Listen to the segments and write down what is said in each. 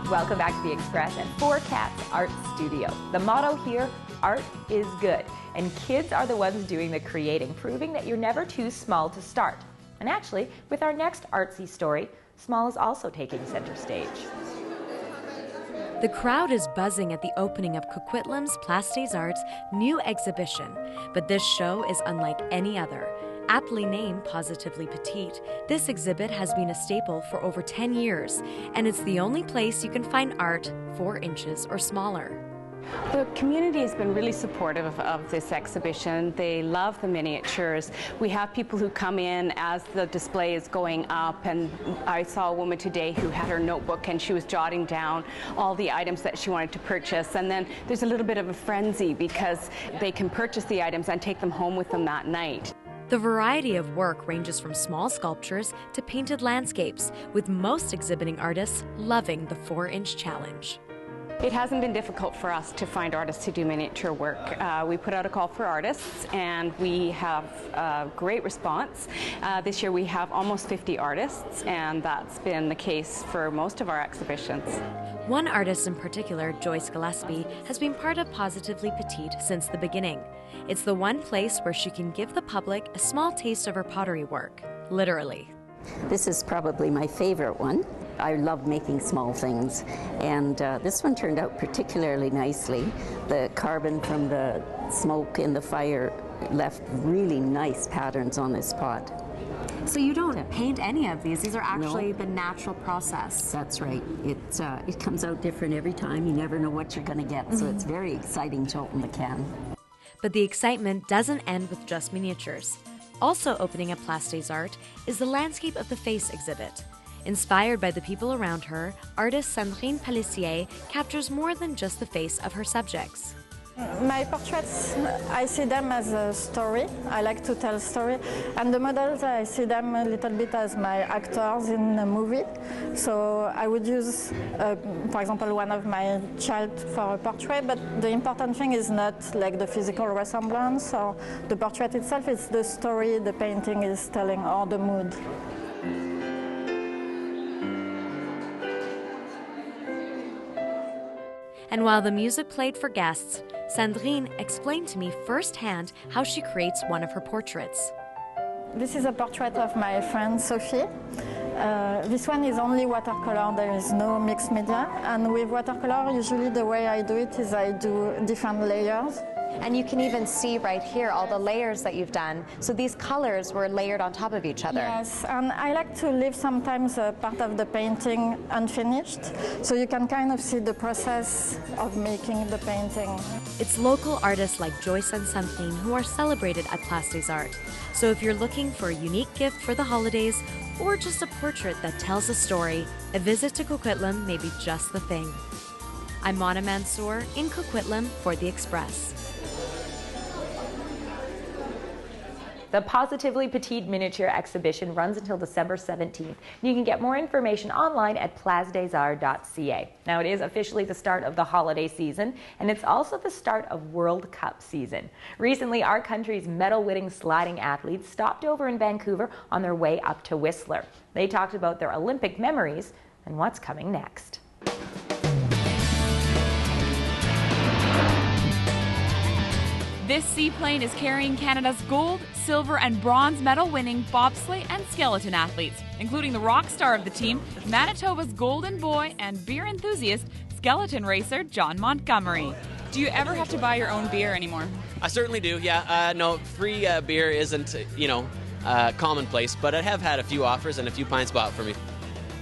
Welcome back to The Express and Four Cats Art Studio. The motto here, art is good. And kids are the ones doing the creating, proving that you're never too small to start. And actually, with our next artsy story, small is also taking center stage. The crowd is buzzing at the opening of Coquitlam's Place des Arts' new exhibition, but this show is unlike any other. Aptly named Positively Petite, this exhibit has been a staple for over 10 years, and it's the only place you can find art 4 inches or smaller. The community has been really supportive of this exhibition. They love the miniatures. We have people who come in as the display is going up, and I saw a woman today who had her notebook and she was jotting down all the items that she wanted to purchase. And then there's a little bit of a frenzy because they can purchase the items and take them home with them that night. The variety of work ranges from small sculptures to painted landscapes, with most exhibiting artists loving the 4-inch challenge. It hasn't been difficult for us to find artists to do miniature work. We put out a call for artists and we have a great response. This year we have almost 50 artists, and that's been the case for most of our exhibitions. One artist in particular, Joyce Gillespie, has been part of Positively Petite since the beginning. It's the one place where she can give the public a small taste of her pottery work, literally. This is probably my favorite one. I love making small things, and this one turned out particularly nicely. The carbon from the smoke in the fire left really nice patterns on this pot. So you don't paint any of these? These are actually the natural process. That's right. It comes out different every time. You never know what you're going to get, so it's very exciting to open the can. But the excitement doesn't end with just miniatures. Also opening at Place des Arts is the Landscape of the Face exhibit. Inspired by the people around her, artist Sandrine Pelissier captures more than just the face of her subjects. My portraits, I see them as a story. I like to tell a story. And the models, I see them a little bit as my actors in a movie. So I would use, for example, one of my child for a portrait, but the important thing is not like the physical resemblance or the portrait itself, it's the story the painting is telling or the mood. And while the music played for guests, Sandrine explained to me firsthand how she creates one of her portraits. This is a portrait of my friend Sophie. This one is only watercolor, there is no mixed media. And with watercolor, usually the way I do it is I do different layers. And you can even see right here all the layers that you've done. So these colors were layered on top of each other. Yes, and I like to leave sometimes a part of the painting unfinished, so you can kind of see the process of making the painting. It's local artists like Joyce and Sandrine who are celebrated at Place des Arts. So if you're looking for a unique gift for the holidays, or just a portrait that tells a story, a visit to Coquitlam may be just the thing. I'm Mansour in Coquitlam for The Express. The Positively Petite Miniature Exhibition runs until December 17th. You can get more information online at placedesarts.ca. Now, it is officially the start of the holiday season, and it's also the start of World Cup season. Recently, our country's medal-winning sliding athletes stopped over in Vancouver on their way up to Whistler. They talked about their Olympic memories and what's coming next. This seaplane is carrying Canada's gold, silver, and bronze medal-winning bobsleigh and skeleton athletes, including the rock star of the team, Manitoba's golden boy and beer enthusiast, skeleton racer John Montgomery. Do you ever have to buy your own beer anymore? I certainly do, yeah. No, free beer isn't, commonplace, but I have had a few offers and a few pints bought for me.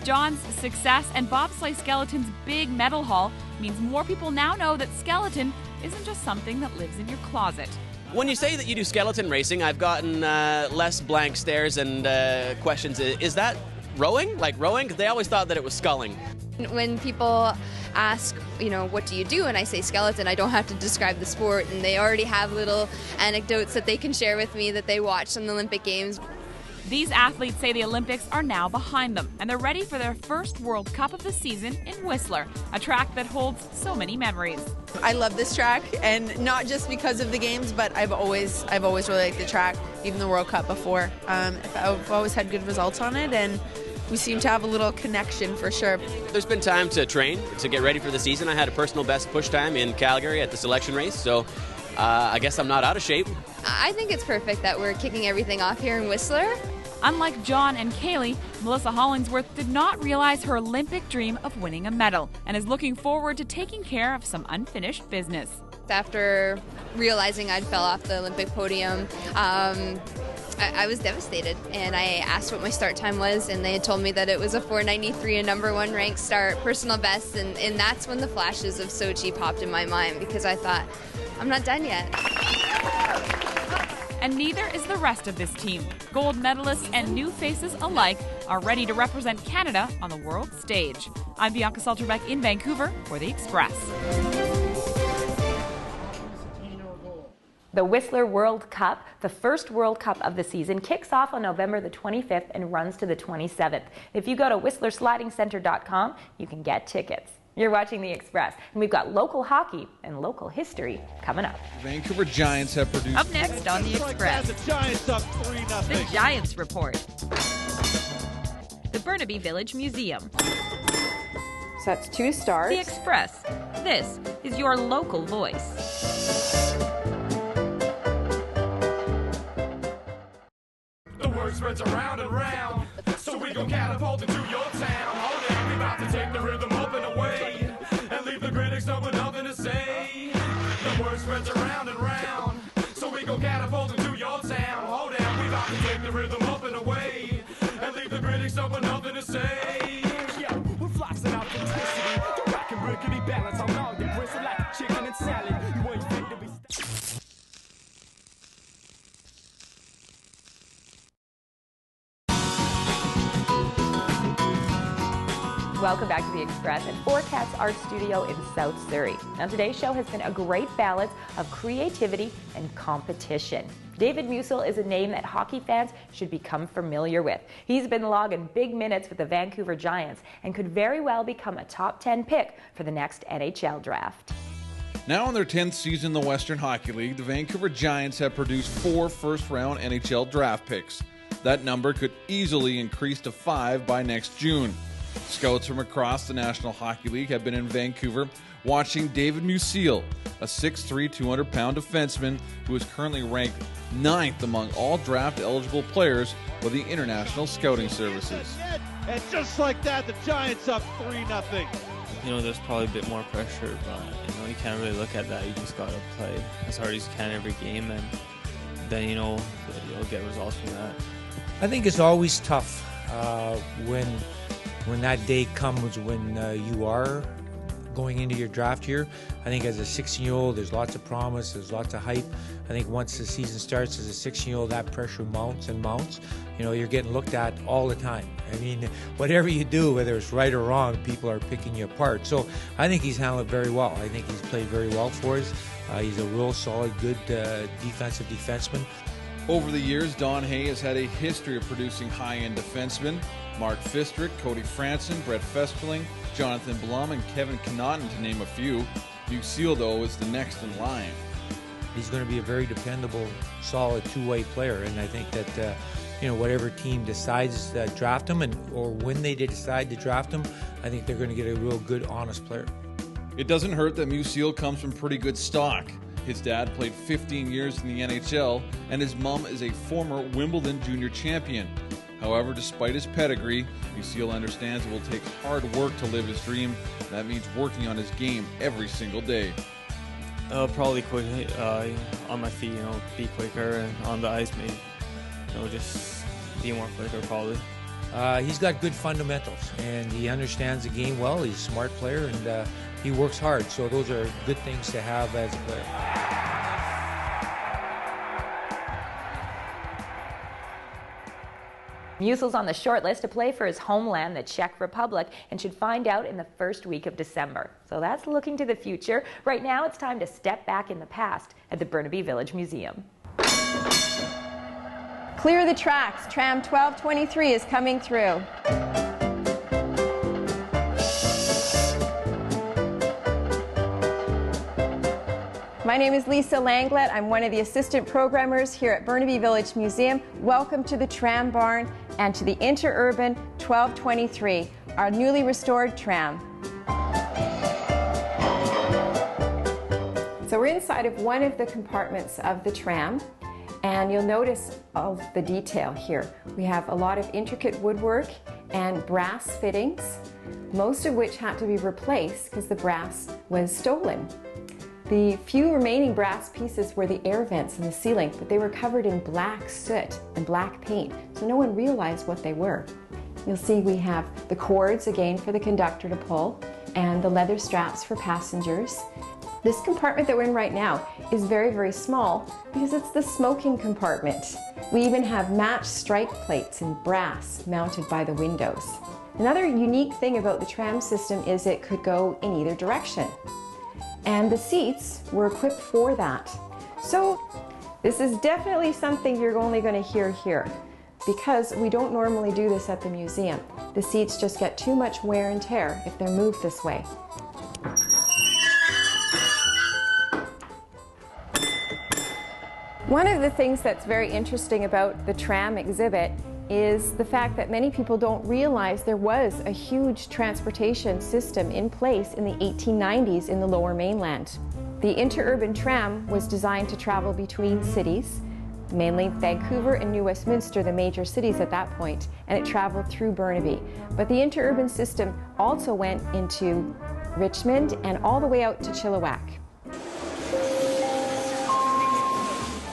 John's success and bobsleigh skeleton's big medal haul means more people now know that skeleton isn't just something that lives in your closet. When you say that you do skeleton racing, I've gotten less blank stares and questions. Is that rowing? Like rowing? Because they always thought that it was sculling. When people ask, what do you do? And I say skeleton, I don't have to describe the sport, and they already have little anecdotes that they can share with me that they watched on the Olympic Games. These athletes say the Olympics are now behind them, and they're ready for their first World Cup of the season in Whistler, a track that holds so many memories. I love this track, and not just because of the games, but I've always really liked the track, even the World Cup before. I've always had good results on it, and we seem to have a little connection for sure. There's been time to train, to get ready for the season. I had a personal best push time in Calgary at the selection race, so I guess I'm not out of shape. I think it's perfect that we're kicking everything off here in Whistler. Unlike John and Kaylee, Melissa Hollingsworth did not realize her Olympic dream of winning a medal and is looking forward to taking care of some unfinished business. After realizing I'd fell off the Olympic podium, I was devastated, and I asked what my start time was, and they had told me that it was a 4:93, a number 1 ranked start, personal best, and that's when the flashes of Sochi popped in my mind, because I thought, I'm not done yet. And neither is the rest of this team. Gold medalists and new faces alike are ready to represent Canada on the world stage. I'm Bianca Solterbeck in Vancouver for The Express. The Whistler World Cup, the first World Cup of the season, kicks off on November the 25th and runs to the 27th. If you go to whistlerslidingcenter.com, you can get tickets. You're watching The Express, and we've got local hockey and local history coming up. Vancouver Giants have produced... Up next on The Express, the Giants up 3-0. The Giants Report. The Burnaby Village Museum. So that's 2 stars. The Express. This is your local voice. The word spreads around and round, so we gon' catapult into your town. Hold down, we about to take the rhythm up and away, and leave the critics up with nothing to say. The word spreads around and round, so we gon' catapult into your town. Hold down, we about to take the rhythm up and away, and leave the critics up with nothing to say. Yeah, we're flossing authenticity, the rock and rickety balance on all your bristle like chicken and salad. You ain't fit to be... Welcome back to The Express at Forecast Art Studio in South Surrey. Now, today's show has been a great balance of creativity and competition. David Musil is a name that hockey fans should become familiar with. He's been logging big minutes with the Vancouver Giants and could very well become a top 10 pick for the next NHL draft. Now in their 10th season in the Western Hockey League, the Vancouver Giants have produced 4 first-round NHL draft picks. That number could easily increase to 5 by next June. Scouts from across the National Hockey League have been in Vancouver watching David Musil, a 6'3", 200-pound defenseman who is currently ranked 9th among all draft-eligible players by the International Scouting Services. And just like that, the Giants up 3-0. You know, there's probably a bit more pressure, but, you can't really look at that. You just got to play as hard as you can every game, and then, you'll get results from that. I think it's always tough when that day comes when you are going into your draft year. I think as a 16-year-old, there's lots of promise, there's lots of hype. I think once the season starts as a 16-year-old, that pressure mounts and mounts. You're getting looked at all the time. I mean, whatever you do, whether it's right or wrong, people are picking you apart. So I think he's handled it very well. I think he's played very well for us. He's a real solid, good defensive defenseman. Over the years, Don Hay has had a history of producing high-end defensemen. Mark Fistrick, Cody Franson, Brett Festerling, Jonathan Blum, and Kevin Connaughton, to name a few. Musil, though, is the next in line. He's going to be a very dependable, solid two-way player, and I think that whatever team decides to draft him, or when they decide to draft him, I think they're going to get a real good, honest player. It doesn't hurt that Musil comes from pretty good stock. His dad played 15 years in the NHL, and his mom is a former Wimbledon junior champion. However, despite his pedigree, Musil understands it will take hard work to live his dream. That means working on his game every single day. Probably quick on my feet, be quicker, and on the ice maybe, just be more quicker probably. He's got good fundamentals, and he understands the game well. He's a smart player, and he works hard. So those are good things to have as a player. Musil's on the short list to play for his homeland, the Czech Republic, and should find out in the first week of December. So that's looking to the future. Right now, it's time to step back in the past at the Burnaby Village Museum. Clear the tracks. Tram 1223 is coming through. My name is Lisa Langlet. I'm one of the assistant programmers here at Burnaby Village Museum. Welcome to the Tram Barn and to the Interurban 1223, our newly restored tram. So we're inside of one of the compartments of the tram, and you'll notice all the detail here. We have a lot of intricate woodwork and brass fittings, most of which had to be replaced because the brass was stolen. The few remaining brass pieces were the air vents in the ceiling, but they were covered in black soot and black paint, so no one realized what they were. You'll see we have the cords again for the conductor to pull, and the leather straps for passengers. This compartment that we're in right now is very, very small because it's the smoking compartment. We even have matched strike plates in brass mounted by the windows. Another unique thing about the tram system is it could go in either direction. And the seats were equipped for that. So this is definitely something you're only going to hear here, because we don't normally do this at the museum. The seats just get too much wear and tear if they're moved this way. One of the things that's very interesting about the tram exhibit is the fact that many people don't realize there was a huge transportation system in place in the 1890s in the Lower Mainland. The interurban tram was designed to travel between cities, mainly Vancouver and New Westminster, the major cities at that point, and it traveled through Burnaby. But the interurban system also went into Richmond and all the way out to Chilliwack.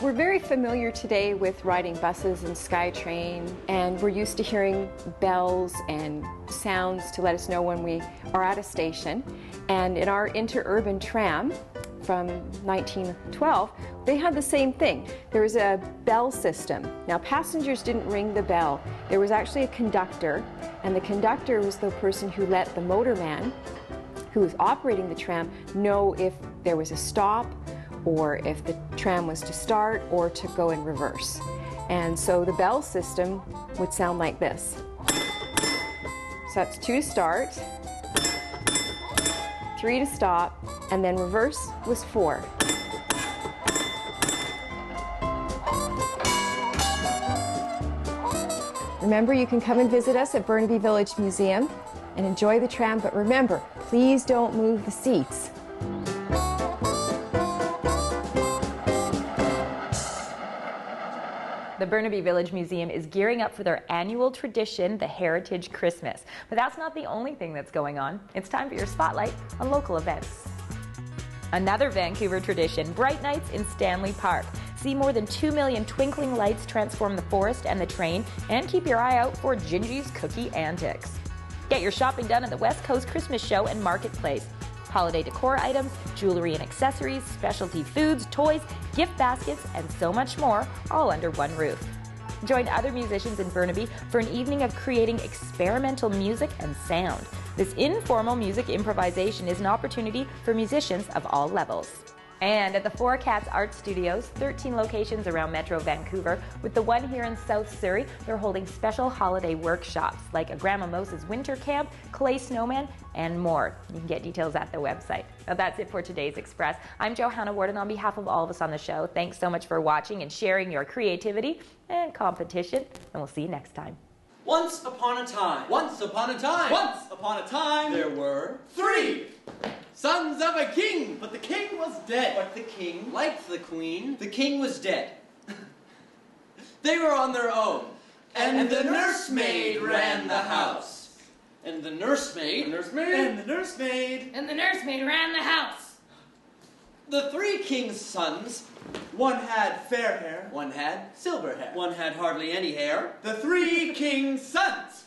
We're very familiar today with riding buses and SkyTrain, and we're used to hearing bells and sounds to let us know when we are at a station. And in our interurban tram from 1912, they had the same thing. There was a bell system. Now, passengers didn't ring the bell. There was actually a conductor, and the conductor was the person who let the motorman, who was operating the tram, know if there was a stop, or if the tram was to start or to go in reverse. And so the bell system would sound like this. So that's 2 to start, 3 to stop, and then reverse was 4. Remember, you can come and visit us at Burnaby Village Museum and enjoy the tram, but remember, please don't move the seats. The Burnaby Village Museum is gearing up for their annual tradition, the Heritage Christmas. But that's not the only thing that's going on. It's time for your spotlight on local events. Another Vancouver tradition, Bright Nights in Stanley Park. See more than 2 million twinkling lights transform the forest and the train, and keep your eye out for Gingy's cookie antics. Get your shopping done at the West Coast Christmas Show and Marketplace. Holiday decor items, jewelry and accessories, specialty foods, toys, gift baskets, and so much more, all under one roof. Join other musicians in Burnaby for an evening of creating experimental music and sound. This informal music improvisation is an opportunity for musicians of all levels. And at the Four Cats Art Studios, 13 locations around Metro Vancouver, with the one here in South Surrey, they're holding special holiday workshops like a Grandma Moses winter camp, clay snowman, and more. You can get details at the website. Now that's it for today's Express. I'm Johanna Ward, and on behalf of all of us on the show, thanks so much for watching and sharing your creativity and competition, and we'll see you next time. Once upon a time. Once upon a time. Once upon a time. There were 3 sons of a king. But the king was dead. But the king liked the queen. The king was dead. They were on their own. And the nursemaid ran the house. And the nursemaid. And the nursemaid. And the nursemaid ran the house. The 3 king's sons, one had fair hair, one had silver hair, one had hardly any hair. The 3 king's sons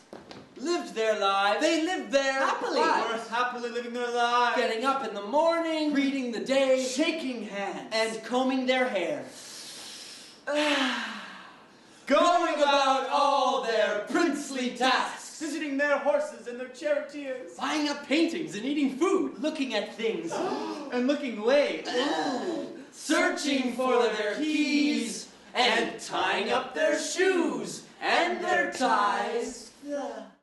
lived their lives. They lived their happily. Were happily living their lives. Getting up in the morning, greeting the day, shaking hands, and combing their hair. Going about all their princely tasks. Visiting their horses and their charioteers. Buying up paintings and eating food. Looking at things and looking away. Searching for their keys and tying up their shoes and their ties.